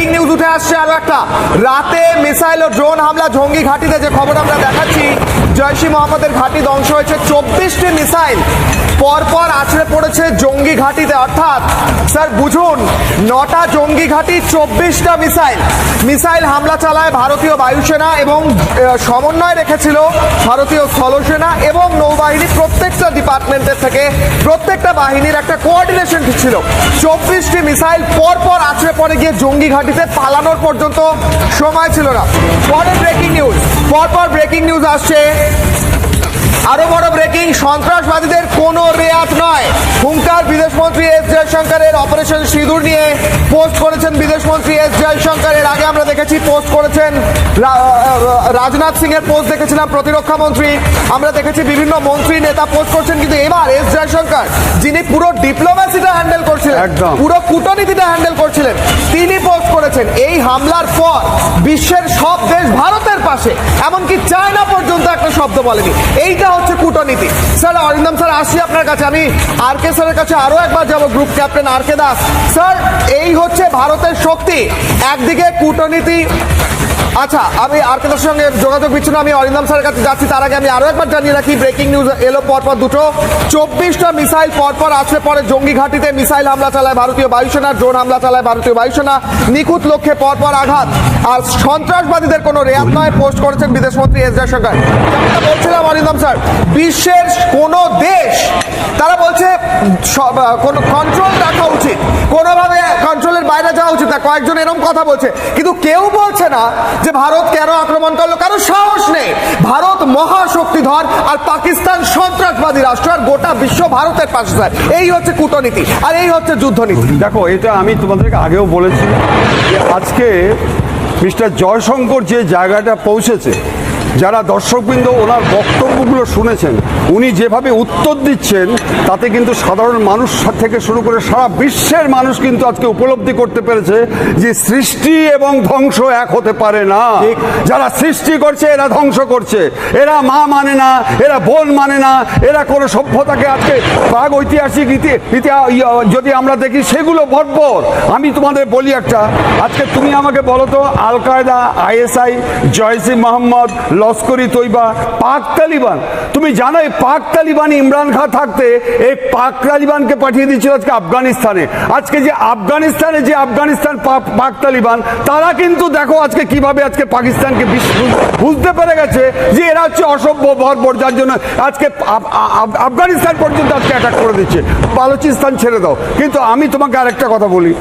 Breaking news উঠে আসছে আরো একটা। রাতে মিসাইল ও ড্রোন হামলা জঙ্গি ঘাঁটিতে, যে খবর আমরা দেখাচ্ছি, জৈশ-ই মোহাম্মদের ঘাঁটি ধ্বংস হয়েছে। 24টি মিসাইল পরপর আছড়ে পড়েছে জঙ্গি ঘাঁটিতে। অর্থাৎ স্যার বুঝুন, 9টা জঙ্গি ঘাঁটি, 24টা মিসাইল হামলা চালায় ভারতীয় বায়ুসেনা এবং সমন্বয় রেখেছিল ভারতীয় স্থলসেনা এবং নৌবাহিনী। প্রত্যেকটা ডিপার্টমেন্টের থেকে প্রত্যেকটা বাহিনীর একটা কোঅর্ডিনেশন ছিল। 24টি মিসাইল পরপর আছড়ে পড়ে গিয়ে জঙ্গি ঘাঁটিতে, পালানোর পর্যন্ত সময় ছিল না। পরের ব্রেকিং নিউজ, পরপর ব্রেকিং নিউজ আসছে। আরো বড় ব্রেকিং, সন্ত্রাসবাদীদের কোনো রেয়াত নয়, হুঙ্কার বিদেশমন্ত্রী এস জয়শঙ্করের। অপারেশন সিঁদুর নিয়ে পোস্ট করেছেন বিদেশমন্ত্রী এস জয়শঙ্কর। এর আগে আমরা দেখেছি পোস্ট করেছেন রাজনাথ সিং এর পোস্ট দেখেছিলাম, প্রতিরক্ষা মন্ত্রী। আমরা দেখেছি বিভিন্ন মন্ত্রী নেতা পোস্ট করছেন, কিন্তু এবার এস জয়শঙ্কর, যিনি পুরো ডিপ্লোম্যাসিটা হ্যান্ডেল করছিলেন, পুরো কূটনীতিটা হ্যান্ডেল করছিলেন, তিনি পোস্ট করেছেন এই হামলার পর বিশ্বের সব দেশ ভারতের পাশে, এমনকি চায়না পর্যন্ত একটা শব্দ বলেনি। এইটা হচ্ছে কূটনীতি। স্যার অরিন্দম স্যার, আসি আপনার কাছে। আমি আর কে স্যারের কাছে আরো একবার যাব, গ্রুপ ক্যাপ্টেন আর কে দাস স্যার। এই হচ্ছে ভারতের শক্তি, একদিকে কূটনীতি। আচ্ছা, আমি আর কে দাসের সঙ্গে যোগাযোগ বিচ্ছিন্ন, আমি অরিন্দম স্যারের কাছে যাচ্ছি। তার আগে আমি আরো একবার জানিয়ে রাখি, ব্রেকিং নিউজ এলো পরপর দুটো। 24টা মিসাইল পরপর আসলে পরে জঙ্গি ঘাঁটিতে। মিসাইল হামলা চালায় ভারতীয় বায়ুসেনা, ড্রোন হামলা চালায় ভারতীয় বায়ুসেনা, নিখুঁত লক্ষ্যে পরপর আঘাত। আর সন্ত্রাসবাদীদের কোনো রেয়াত নয়, পোস্ট করেছেন বিদেশমন্ত্রী এস জয়শঙ্কর। বলছিলাম অরিন্দম স্যার, বিশ্বের কোন দেশ, তারা বলছে কোন কন্ট্রোল রাখা উচিত, কোনোভাবে কন্ট্রোলের বাইরে যাওয়া উচিত না, কয়েকজন এরকম কথা বলছে, কিন্তু কেউ বলছে না যে ভারত কেন আক্রমণ করলো। কারো সাহস নেই। ভারত মহাশক্তিধর আর পাকিস্তান সন্ত্রাসবাদী রাষ্ট্র, আর গোটা বিশ্ব ভারতের পাশে। স্যার, এই হচ্ছে কূটনীতি আর এই হচ্ছে যুদ্ধনীতি। দেখো, এটা আমি তোমাদেরকে আগেও বলেছি যে আজকে মিস্টার জয়শঙ্কর যে জায়গাটা পৌঁছেছে, যারা দর্শকবৃন্দ ওনার বক্তব্যগুলো শুনেছেন, উনি যেভাবে উত্তর দিচ্ছেন, তাতে কিন্তু সাধারণ মানুষ থেকে শুরু করে সারা বিশ্বের মানুষ কিন্তু আজকে উপলব্ধি করতে পেরেছে যে সৃষ্টি এবং ধ্বংস এক হতে পারে না। যারা সৃষ্টি করছে এরা ধ্বংস করছে, এরা মা মানে না, এরা বোন মানে না, এরা কোনো সভ্যতাকে আজকে প্রাগ ঐতিহাসিক যদি আমরা দেখি সেগুলো বর্বর। আমি তোমাদের বলি একটা, আজকে তুমি আমাকে বলো তো, আল কায়দা, আইএসআই, জয়শ-ই মোহাম্মদ, লস্করি তৈবা, পাক তালিবান, তুমি জানো এই পাক তালিবান ইমরান খান থাকতে এই পাক তালিবানকে পাঠিয়ে দিয়েছিল আজকে আফগানিস্তানে। আজকে যে আফগানিস্তান পাক তালিবান, তারা কিন্তু দেখো আজকে কিভাবে আজকে পাকিস্তানকে বুঝতে পেরে গেছে যে এরা হচ্ছে অসভ্য বর্বর, যার জন্য আজকে আফগানিস্তান পর্যন্ত আজকে অ্যাটাক করে দিচ্ছে। বালুচিস্তান ছেড়ে দাও। কিন্তু আমি তোমাকে আরেকটা কথা বলি,